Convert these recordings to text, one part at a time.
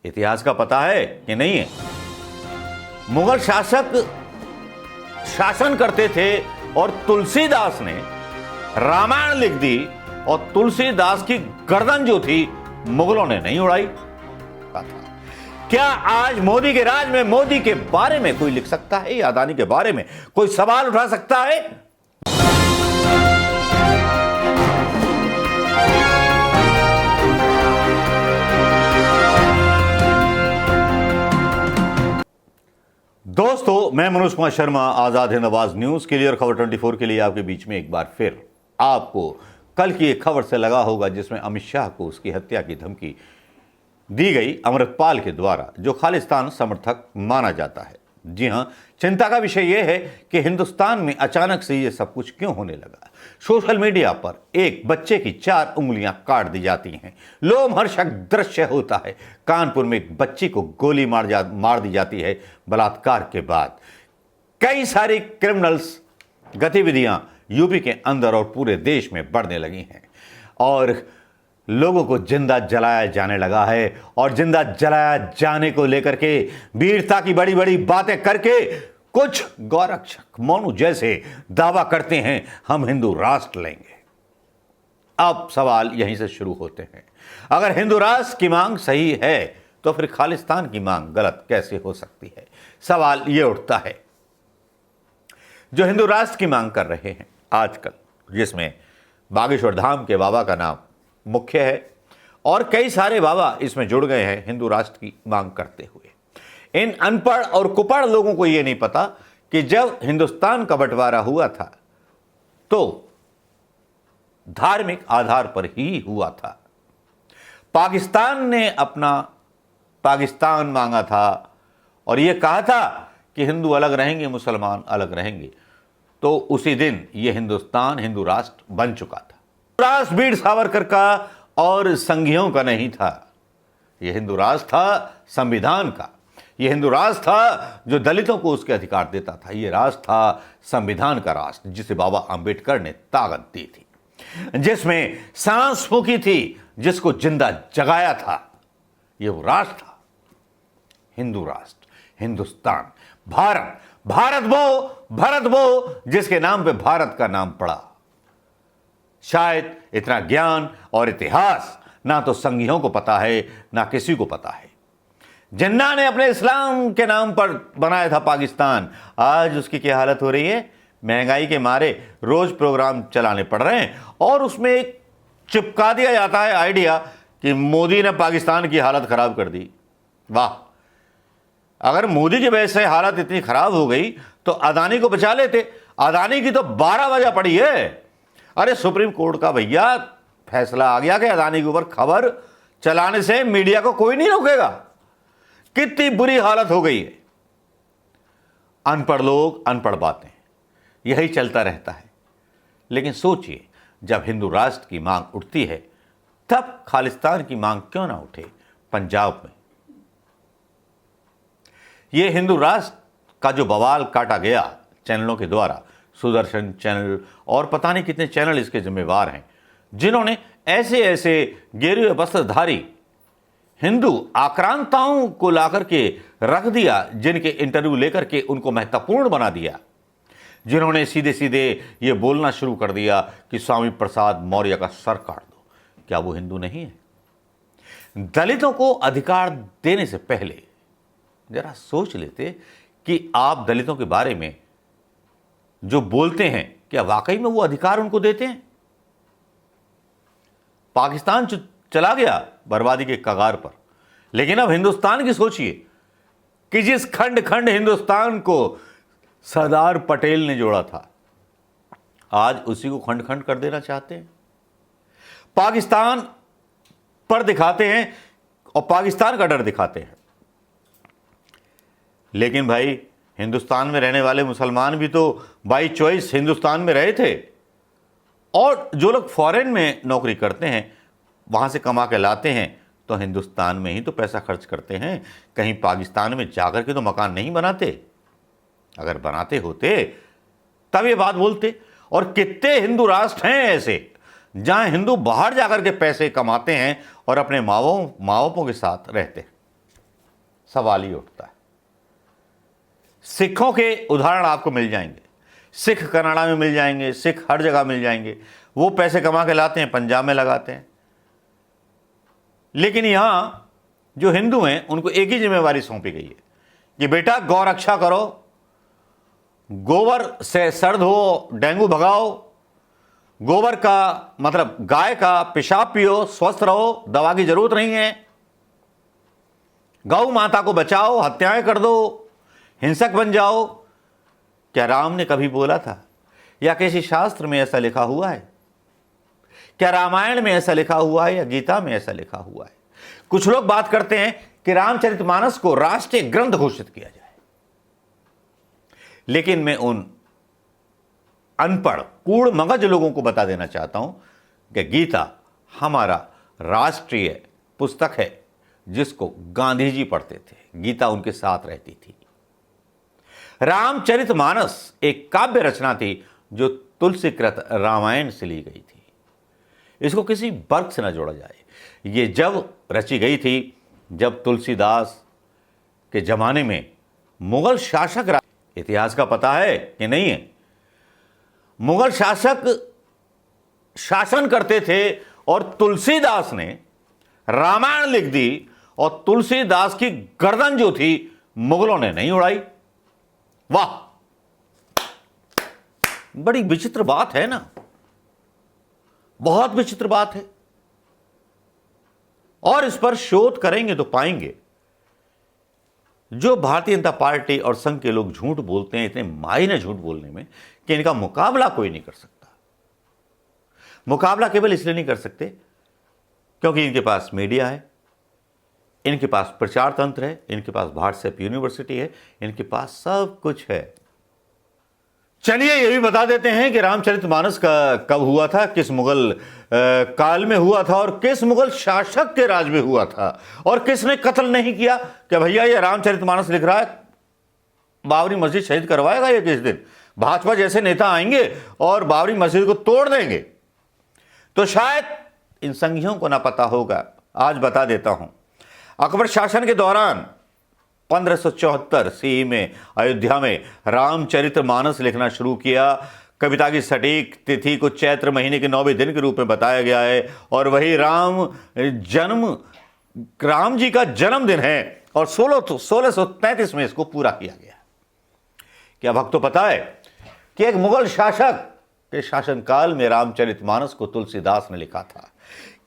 इतिहास का पता है कि नहीं है? मुगल शासक शासन करते थे और तुलसीदास ने रामायण लिख दी और तुलसीदास की गर्दन जो थी मुगलों ने नहीं उड़ाई। क्या आज मोदी के राज में मोदी के बारे में कोई लिख सकता है या अदानी के बारे में कोई सवाल उठा सकता है? दोस्तों, मैं मनोज कुमार शर्मा, आजाद हिंद आवाज न्यूज के लिए और खबर 24 के लिए आपके बीच में एक बार फिर। आपको कल की एक खबर से लगा होगा जिसमें अमित शाह को उसकी हत्या की धमकी दी गई अमृतपाल के द्वारा, जो खालिस्तान समर्थक माना जाता है। जी हां, चिंता का विषय यह है कि हिंदुस्तान में अचानक से यह सब कुछ क्यों होने लगा। सोशल मीडिया पर एक बच्चे की 4 उंगलियां काट दी जाती हैं, लोमहर्षक दृश्य होता है। कानपुर में एक बच्ची को गोली मार दी जाती है बलात्कार के बाद। कई सारी क्रिमिनल्स गतिविधियां यूपी के अंदर और पूरे देश में बढ़ने लगी हैं और लोगों को जिंदा जलाया जाने लगा है। और जिंदा जलाया जाने को लेकर के वीरता की बड़ी बड़ी बातें करके कुछ गौरक्षक मोनू जैसे दावा करते हैं हम हिंदू राष्ट्र लेंगे। अब सवाल यहीं से शुरू होते हैं। अगर हिंदू राष्ट्र की मांग सही है तो फिर खालिस्तान की मांग गलत कैसे हो सकती है? सवाल यह उठता है। जो हिंदू राष्ट्र की मांग कर रहे हैं आजकल, जिसमें बागेश्वर धाम के बाबा का नाम मुख्य है और कई सारे बाबा इसमें जुड़ गए हैं हिंदू राष्ट्र की मांग करते हुए। इन अनपढ़ और कुपढ़ लोगों को यह नहीं पता कि जब हिंदुस्तान का बंटवारा हुआ था तो धार्मिक आधार पर ही हुआ था। पाकिस्तान ने अपना पाकिस्तान मांगा था और यह कहा था कि हिंदू अलग रहेंगे, मुसलमान अलग रहेंगे। तो उसी दिन यह हिंदुस्तान हिंदू राष्ट्र बन चुका था। राष्ट्र वीर सावरकर का और संघियों का नहीं था, यह हिंदू राष्ट्र था संविधान का। यह हिंदू राष्ट्र था जो दलितों को उसके अधिकार देता था। यह राष्ट्र था संविधान का राष्ट्र, जिसे बाबा अंबेडकर ने ताकत दी थी, जिसमें सांस फूकी थी, जिसको जिंदा जगाया था। यह वो राष्ट्र था, हिंदू राष्ट्र, हिंदुस्तान, भारत। भारत वो जिसके नाम पे भारत का नाम पड़ा। शायद इतना ज्ञान और इतिहास ना तो संघियों को पता है ना किसी को पता है। जिन्ना ने अपने इस्लाम के नाम पर बनाया था पाकिस्तान, आज उसकी क्या हालत हो रही है? महंगाई के मारे रोज प्रोग्राम चलाने पड़ रहे हैं और उसमें एक चिपका दिया जाता है आइडिया कि मोदी ने पाकिस्तान की हालत खराब कर दी। वाह, अगर मोदी की वजह से हालत इतनी खराब हो गई तो अदानी को बचा लेते। अदानी की तो 12 वजह पड़ी है। अरे सुप्रीम कोर्ट का भैया फैसला आ गया कि अदानी के ऊपर खबर चलाने से मीडिया को कोई नहीं रोकेगा। कितनी बुरी हालत हो गई है। अनपढ़ लोग, अनपढ़ बातें, यही चलता रहता है। लेकिन सोचिए, जब हिंदू राष्ट्र की मांग उठती है तब खालिस्तान की मांग क्यों ना उठे पंजाब में? यह हिंदू राष्ट्र का जो बवाल काटा गया चैनलों के द्वारा, सुदर्शन चैनल और पता नहीं कितने चैनल इसके जिम्मेवार हैं, जिन्होंने ऐसे ऐसे गेरुए वस्त्रधारी हिंदू आक्रांताओं को लाकर के रख दिया, जिनके इंटरव्यू लेकर के उनको महत्वपूर्ण बना दिया, जिन्होंने सीधे सीधे ये बोलना शुरू कर दिया कि स्वामी प्रसाद मौर्य का सर काट दो। क्या वो हिंदू नहीं है? दलितों को अधिकार देने से पहले जरा सोच लेते कि आप दलितों के बारे में जो बोलते हैं क्या वाकई में वो अधिकार उनको देते हैं? पाकिस्तान चला गया बर्बादी के कगार पर, लेकिन अब हिंदुस्तान की सोचिए कि जिस खंड खंड हिंदुस्तान को सरदार पटेल ने जोड़ा था, आज उसी को खंड खंड कर देना चाहते हैं। पाकिस्तान पर दिखाते हैं और पाकिस्तान का डर दिखाते हैं। लेकिन भाई, हिंदुस्तान में रहने वाले मुसलमान भी तो बाई चॉइस हिंदुस्तान में रहे थे, और जो लोग फॉरेन में नौकरी करते हैं, वहां से कमा के लाते हैं, तो हिंदुस्तान में ही तो पैसा खर्च करते हैं। कहीं पाकिस्तान में जाकर के तो मकान नहीं बनाते। अगर बनाते होते तब ये बात बोलते। और कितने हिंदू राष्ट्र हैं ऐसे जहां हिंदू बाहर जाकर के पैसे कमाते हैं और अपने माँ बापों के साथ रहते हैं। सवाल ही उठता है। सिखों के उदाहरण आपको मिल जाएंगे, सिख कनाडा में मिल जाएंगे, सिख हर जगह मिल जाएंगे। वो पैसे कमा के लाते हैं, पंजाब में लगाते हैं। लेकिन यहां जो हिंदू हैं उनको एक ही जिम्मेवारी सौंपी गई है कि बेटा गौ रक्षा करो, गोबर से सर्द हो, डेंगू भगाओ, गोबर का मतलब गाय का पेशाब पियो, स्वस्थ रहो, दवा की जरूरत नहीं है, गौ माता को बचाओ, हत्याएं कर दो, हिंसक बन जाओ। क्या राम ने कभी बोला था, या किसी शास्त्र में ऐसा लिखा हुआ है? क्या रामायण में ऐसा लिखा हुआ है या गीता में ऐसा लिखा हुआ है? कुछ लोग बात करते हैं कि रामचरितमानस को राष्ट्रीय ग्रंथ घोषित किया जाए, लेकिन मैं उन अनपढ़ कूड़ मगज लोगों को बता देना चाहता हूं कि गीता हमारा राष्ट्रीय पुस्तक है, जिसको गांधी जी पढ़ते थे, गीता उनके साथ रहती थी। रामचरितमानस एक काव्य रचना थी जो तुलसीकृत रामायण से ली गई थी। इसको किसी वर्ग से न जोड़ा जाए। ये जब रची गई थी जब तुलसीदास के जमाने में मुगल शासक, इतिहास का पता है कि नहीं है, मुगल शासक शासन करते थे और तुलसीदास ने रामायण लिख दी, और तुलसीदास की गर्दन जो थी मुगलों ने नहीं उड़ाई। वाह, बड़ी विचित्र बात है ना, बहुत विचित्र बात है। और इस पर शोध करेंगे तो पाएंगे जो भारतीय जनता पार्टी और संघ के लोग झूठ बोलते हैं, इतने माहिर हैं झूठ बोलने में कि इनका मुकाबला कोई नहीं कर सकता। मुकाबला केवल इसलिए नहीं कर सकते क्योंकि इनके पास मीडिया है, इनके पास प्रचार तंत्र है, इनके पास व्हाट्सएप यूनिवर्सिटी है, इनके पास सब कुछ है। चलिए ये भी बता देते हैं कि रामचरितमानस का कब हुआ था, किस मुगल काल में हुआ था, और किस मुगल शासक के राज में हुआ था, और किसने कत्ल नहीं किया। कि भैया ये रामचरितमानस लिख रहा है, बाबरी मस्जिद शहीद करवाएगा ये किस दिन? भाजपा जैसे नेता आएंगे और बाबरी मस्जिद को तोड़ देंगे। तो शायद इन संघियों को ना पता होगा, आज बता देता हूं। अकबर शासन के दौरान 1574 ईस्वी में अयोध्या में रामचरितमानस लिखना शुरू किया। कविता की सटीक तिथि को चैत्र महीने के 9वें दिन के रूप में बताया गया है, और वही राम जी का जन्मदिन है, और 1633 में इसको पूरा किया गया। क्या भक्तों पता है कि एक मुगल शासक के शासनकाल में रामचरितमानस को तुलसीदास ने लिखा था।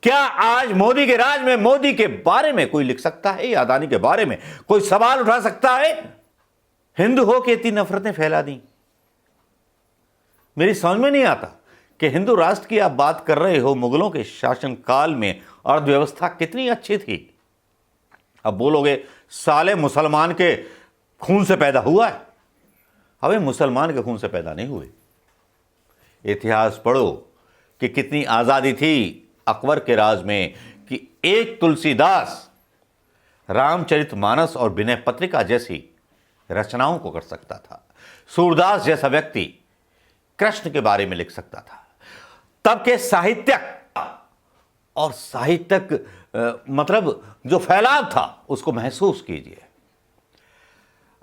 क्या आज मोदी के राज में मोदी के बारे में कोई लिख सकता है, या अदानी के बारे में कोई सवाल उठा सकता है? हिंदू हो के इतनी नफरतें फैला दी। मेरी समझ में नहीं आता कि हिंदू राष्ट्र की आप बात कर रहे हो, मुगलों के शासनकाल में अर्थव्यवस्था कितनी अच्छी थी। अब बोलोगे साले मुसलमान के खून से पैदा हुआ है। अबे मुसलमान के खून से पैदा नहीं हुए। इतिहास पढ़ो कि कितनी आजादी थी अकबर के राज में, कि एक तुलसीदास रामचरितमानस और विनय पत्रिका जैसी रचनाओं को कर सकता था। सूरदास जैसा व्यक्ति कृष्ण के बारे में लिख सकता था। तब के साहित्यक और साहित्यक मतलब जो फैलाव था उसको महसूस कीजिए।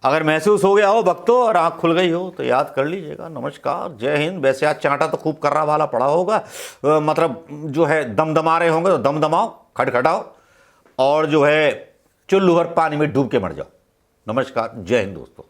अगर महसूस हो गया हो भक्तों और आंख खुल गई हो तो याद कर लीजिएगा। नमस्कार, जय हिंद। वैसे आज चांटा तो खूब कर्रा वाला पड़ा होगा, मतलब जो है दमदमा रहे होंगे तो दमदमाओ, खटखटाओ, और जो है चुल्लू भर पानी में डूब के मर जाओ। नमस्कार, जय हिंद दोस्तों।